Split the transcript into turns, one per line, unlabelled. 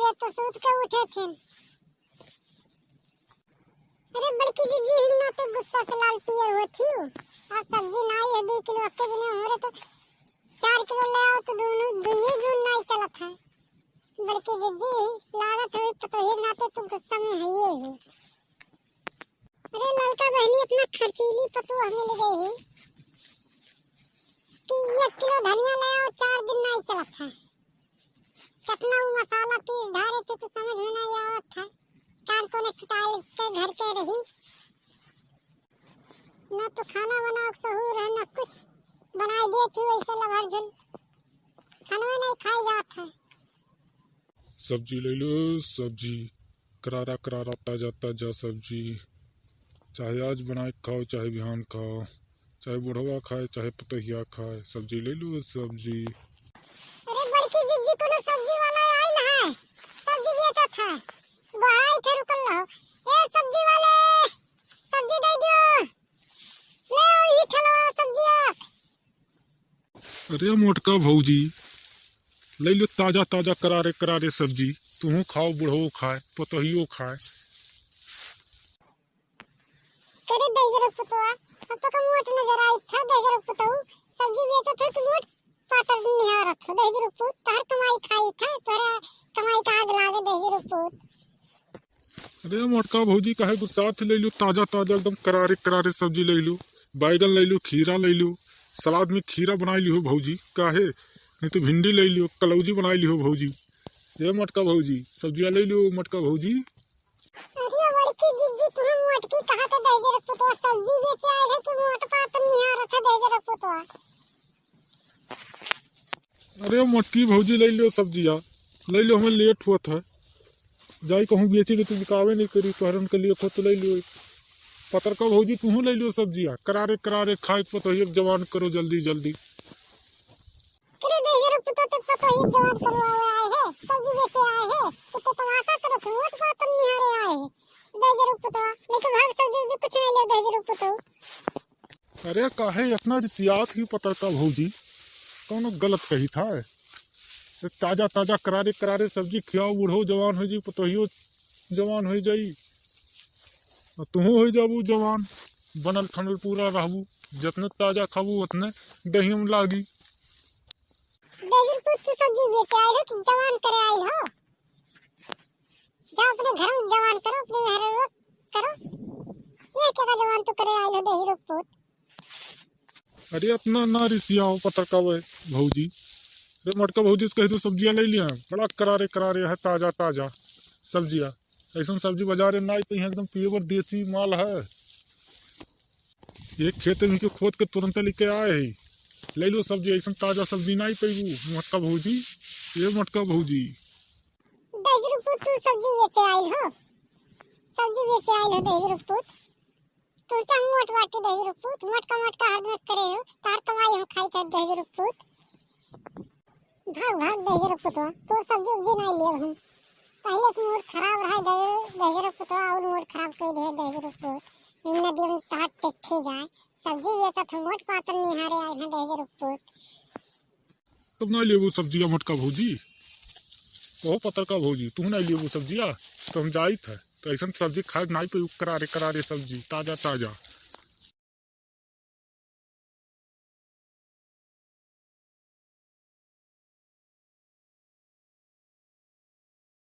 ये तो सूत के उठे थे। अरे बड़की दीदी हिन्ना तो गुस्सा से लाल पिए हुए थी। आज सब्जी नहीं है 2 किलो अक्के दिन हमरे तो 4 किलो ले आओ तो दोनों दुई जून नहीं चला था। बड़की दीदी लागत हुई तो हिन्ना तो गुस्सा में है ही। अरे लड़का बहनी अपना खर्चीली पतू हमें ले गई है कि 1 किलो धनिया ले आओ 4 दिन नहीं चला था। कितना वो मसाला पीस ढारे थे तो समझ में नहीं आवत था। कान को ने खटाई के घर के रही ना तो खाना बनाओ सहूर है ना कुछ बनाई दे थी वैसे लभर झुल खाना नहीं खाई जात है।
सब्जी ले लो सब्जी करारा करारा ताजा ताजा सब्जी चाहे आज बनाए खाओ चाहे बिहान खाओ चाहे बुढ़वा खाए चाहे पतहिया खाए सब्जी ले लो सब्जी।
अरे बड़की दीदी को ना सब्जी वाला आई ना है सब्जी बेचा था बड़ा थे रुकल रहो। ए सब्जी वाले सब्जी दे दो ले आओ ही खलो सब्जियां।
अरे मोटका भौजी ले लो ताजा ताजा करारे करारे सब्जी तुम खाओ बुढ़ो खाए पतहियो खाए।
करे दे जरा पुतवा अब तो कम मोट नजर आई था दे जरा पुतऊ सब्जी बेचा थे तो मोट पातर निहार रखो दे जरा पुत तार कमाई खाई था तोरा कमाई का आग लागे दे जरा पुत।
अरे मोटका भौजी काहे गुस्सा थे ले लो ताजा ताजा एकदम करारे करारे सब्जी ले लो बैगन ले लो खीरा ले लो सलाद में खीरा बनाई लियो भौजी काहे नहीं तो भिंडी ले लियो कलौजी बनाई लियो भौजी। ये मोटका भौजी सब्जियां ले लो मोटका भौजी।
अरे बड़की दीदी तुम मोटकी कहा तो दे जरा पुतवा सब्जी बेचे आए है कि मोट पातर निहार था दे जरा पुतवा।
अरे मोटकी भौजी ले लो सब्जियां ले लो हमें लेट हुआ था जाई कहूँ बेची तो बिकावे नहीं करी तोहरन के लिए खो तो ले लो पतर का भौजी तुम ले लो सब्जियां करारे करारे खाए तो एक जवान करो जल्दी जल्दी।
करे दे जरा पुतवा तो पता ही जवान करवाए आए है सब्जी बेचे आए है तो तमाशा करो तो मोट पातर निहारे आए है दे जरा पुतवा लेकिन भाग सब्जी कुछ नहीं ले दे जरा पुतवा।
अरे काहे इतना रिसियात ही पतर का भौजी कौन गलत कही था ताजा ताजा करारे करारे सब्जी खियाओ बूढ़ो जवान हो जी पतोहियो जवान हो जाई तुहो हो जाबू जवान बनल ठंडल पूरा रहबू जितने ताजा खाबू उतने दही में लागी।
देजर पुत की सब्जी बेचे आए हो तुम जवान करे आई हो जाओ अपने घर में जवान करो अपने घर में करो ये क्या जवान तो करे आई हो देजर पुत।
अरे अपना ना रिसियाओ पतर का भौजी अरे मटका भौजी से कही तो सब्जियां ले लिया बड़ा करारे करारे है ताजा ताजा सब्जियां ऐसा सब्जी बाजार में नहीं तो एकदम प्योर देसी माल है एक खेत में के खोद के तुरंत लेके आए है ले लो सब्जी ऐसा ताजा सब्जी नहीं पेबू मटका भौजी। ये मटका भौजी
देजर पुत तू सब्जी बेचे आई हो देजर पुत तू सब मोट वाटी देजर पुत मटका मटका हर मत करे हो तार कमाई हम खाई थे देजर पुत भाग भाग देजर पुतवा तो सब्जी उब्जी नहीं ले हम पहले से मूड खराब रहा देजर पुतवा और मूड खराब कर दे देजर पुत इन नदी में ताट टेके जाए सब्जी बेचा था मोट पातर निहारे आए हैं देजर पुत।
तब ना लेबू सब्जियां मटका भौजी ओ पतर का भौजी तू ना लेबू सब्जियां तो हम जाई थे तो ऐसा सब्जी खाए नहीं पे करारे करारे सब्जी ताजा ताजा।